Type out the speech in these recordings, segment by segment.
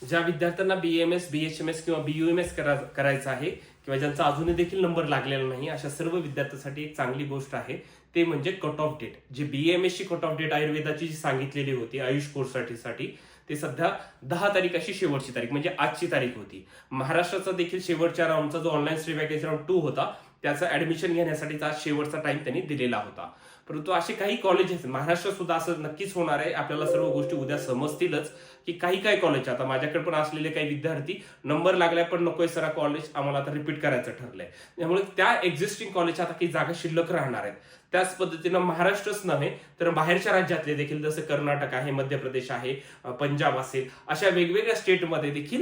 ज्या विद्यार्थ्यांना BAMS, BHMS किंवा BUMS करायचं आहे किंवा ज्यांचा अजूनही देखील नंबर लागलेला नाही, अशा सर्व विद्यार्थ्यांसाठी एक चांगली गोष्ट आहे, ते म्हणजे कट ऑफ डेट. जी BAMS ची कट ऑफ डेट आयुर्वेदाची जी सांगितलेली होती आयुष कोर्ससाठी, ते सध्या 10 तारीख अशी शेवटची तारीख म्हणजे आजची तारीख होती. महाराष्ट्राचा देखील शेवटच्या राऊंडचा जो ऑनलाईन स्ट्री वॅकेन्सी राऊंड 2 होता, त्याचा ऍडमिशन घेण्यासाठीचा शेवटचा टाइम त्यांनी दिलेला होता. परंतु असे काही कॉलेजेस महाराष्ट्रात सुद्धा असं नक्कीच होणार आहे. आपल्याला सर्व गोष्टी उद्या समजतीलच की काही कॉलेज, आता माझ्याकडे पण असलेले काही विद्यार्थी नंबर लागलाय पण नकोय सर कॉलेज आम्हाला आता रिपीट करायचं ठरलंय, त्यामुळे त्या एक्झिस्टिंग कॉलेजच्या आता काही जागा शिल्लक राहणार आहेत. त्याच पद्धतीनं महाराष्ट्रच नव्हे तर बाहेरच्या राज्यातले देखील, जसं कर्नाटक आहे, मध्य प्रदेश आहे, पंजाब असेल, अशा वेगवेगळ्या स्टेटमध्ये देखील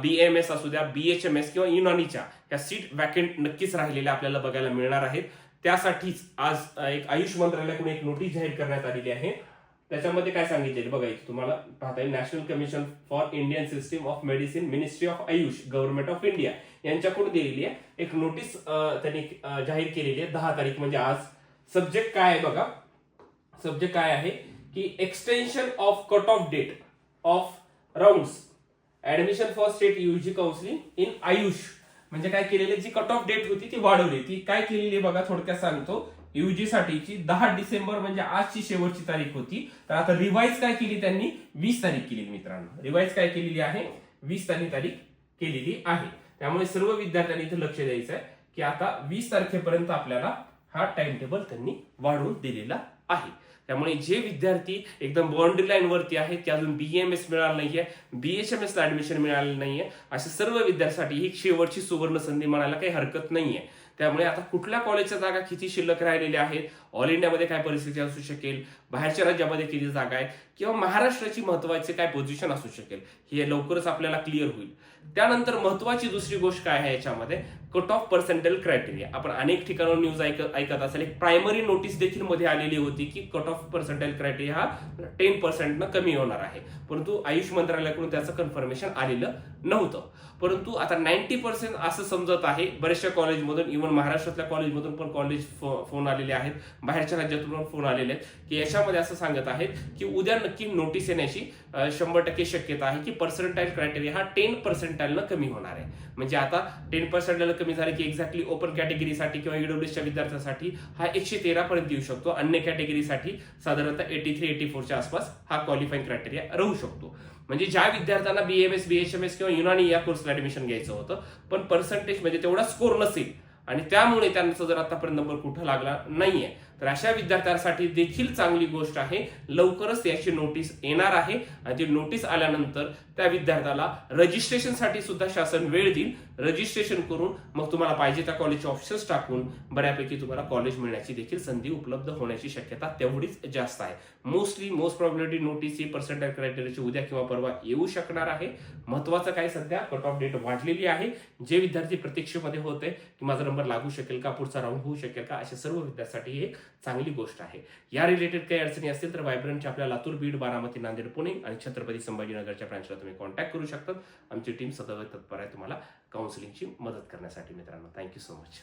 BAMS असू द्या, BHMS किंवा युनानीच्या या सीट वॅकेंट नक्कीच राहिलेल्या आपल्याला बघायला मिळणार आहेत. त्यासाठीच आज एक आयुष मंत्रालयाकडून एक नोटीस जाहीर करण्यात आलेली आहे. त्याच्यामध्ये काय सांगितलेलं बघा, इथे तुम्हाला पाहता येईल. National commission for Indian system of medicine, ministry of Ayush, government of India यांच्याकडून दिलेली आहे एक नोटीस त्यांनी जाहीर केलेली आहे 10 तारीख म्हणजे आज. सब्जेक्ट काय आहे बघा, सब्जेक्ट काय आहे की extension of cut off date of rounds admission for state UG counselling in AYUSH. म्हणजे काय केलेली, जी कट ऑफ डेट होती ती वाढवली. ती काय केलेली बघा, थोडक्यात सांगतो. UG साठीची 10 डिसेंबर म्हणजे आजची शेवटची तारीख होती, तर आता रिवाइज काय केली त्यांनी, 20 तारीख केली मित्रांनो. रिवाइज काय केलेली आहे, 20 तारीख केलेली आहे. त्यामुळे सर्व विद्यार्थ्यांनी इथे लक्ष द्यायचं आहे की आता 20 तारखेपर्यंत आपल्याला हा टाइम टेबल त्यांनी वाढवून दिलेला आहे. त्यामुळे जे विद्यार्थी एकदम बाउंड्री लाईन वरती आहेत, की अजून BAMS मिळालं नाहीये, BHMS ला ऍडमिशन मिळालं नाहीये, अशा सर्व विद्यार्थ्यांसाठी ही शेवटची सुवर्ण संधी म्हणायला काही हरकत नाहीये. त्यामुळे आता कुठल्या कॉलेजच्या जागा किती शिल्लक राहिलेल्या आहेत, ऑल इंडियामध्ये काय परिस्थिती असू शकेल, बाहेरच्या राज्यामध्ये किती जागा आहेत, किंवा महाराष्ट्राची महत्वाची काय पोझिशन असू शकेल, हे लवकरच आपल्याला क्लिअर होईल. त्यानंतर महत्वाची दुसरी गोष्ट काय आहे याच्यामध्ये, कट ऑफ पर्सेंटाइल क्रायटेरिया. आपण अनेक ठिकाणी न्यूज ऐकत असेल, एक प्रायमरी नोटीस देखील मध्ये आलेली होती की कट ऑफ पर्सेंटाइल क्रायटेरिया हा 10% कमी होणार आहे, परंतु आयुष मंत्रालयाकडून त्याचं कन्फर्मेशन आलेलं नव्हतं. परंतु आता 90% असं समजत आहे बऱ्याचशा कॉलेजमधून, इव्हन महाराष्ट्रातल्या कॉलेजमधून पण कॉलेज फोन आलेले आहेत, बाहेरच्या राज्यातून पण फोन आलेले आहेत, की याच्यामध्ये असं सांगत आहेत की उद्या नक्की नोटीस येण्याची 100% शक्यता आहे की पर्सेंटाइल क्रायटेरिया हा 10% कमी होणार आहे. म्हणजे आता 10% कमी झाले की एक्झॅक्टली ओपन कॅटेगरीसाठी किंवा EWSच्या विद्यार्थ्यांसाठी हा 113 पर्यंत येऊ शकतो. अन्य कॅटेगरीसाठी साधारणतः 83-84च्या आसपास हा क्वालिफाईंग क्रायटेरिया राहू शकतो. म्हणजे ज्या विद्यार्थ्यांना BAMS, BHMS किंवा युनानी या कोर्सला ऍडमिशन घ्यायचं होतं, पण पर्सेंटेज म्हणजे तेवढा स्कोर नसेल आणि त्यामुळे त्यांचा जर आतापर्यंत नंबर कुठं लागला नाहीये, तर अशा विद्यार्थ्यांसाठी देखील चांगली गोष्ट आहे. लवकरच याची नोटीस येणार आहे आणि ती नोटीस आल्यानंतर त्या विद्यार्थ्याला रजिस्ट्रेशनसाठी सुद्धा शासन वेळ देईल. रजिस्ट्रेशन करून मग तुम्हाला पाहिजे त्या कॉलेजचे ऑप्शन्स टाकून बऱ्यापैकी तुम्हाला कॉलेज मिळण्याची देखील संधी उपलब्ध होण्याची शक्यता तेवढीच जास्त आहे. मोस्ट प्रॉबिलिटी नोटीस ही पर्सेंटाइल क्रायटेरियाची उद्या किंवा परवा येऊ शकणार आहे. महत्वाचं काय, सध्या कट ऑफ डेट वाढलेली आहे. जे विद्यार्थी प्रतीक्षेमध्ये होते की माझा नंबर लागू शकेल का, पुढचा राऊंड होऊ शकेल का, अशा सर्व विद्यार्थ्यांसाठी एक चांगली गोष्ट आहे. या रिलेटेड काही अडचणी असतील तर व्हायब्रंटच्या आपल्या लातूर, बीड, बारामती, नांदेड, पुणे आणि छत्रपती संभाजीनगरच्या ब्रांचला तुम्ही कॉन्टॅक्ट करू शकता. आमची टीम सदैव तत्पर आहे तुम्हाला काउन्सिलिंगची मदत करण्यासाठी. मित्रांनो, थँक्यू सो मच.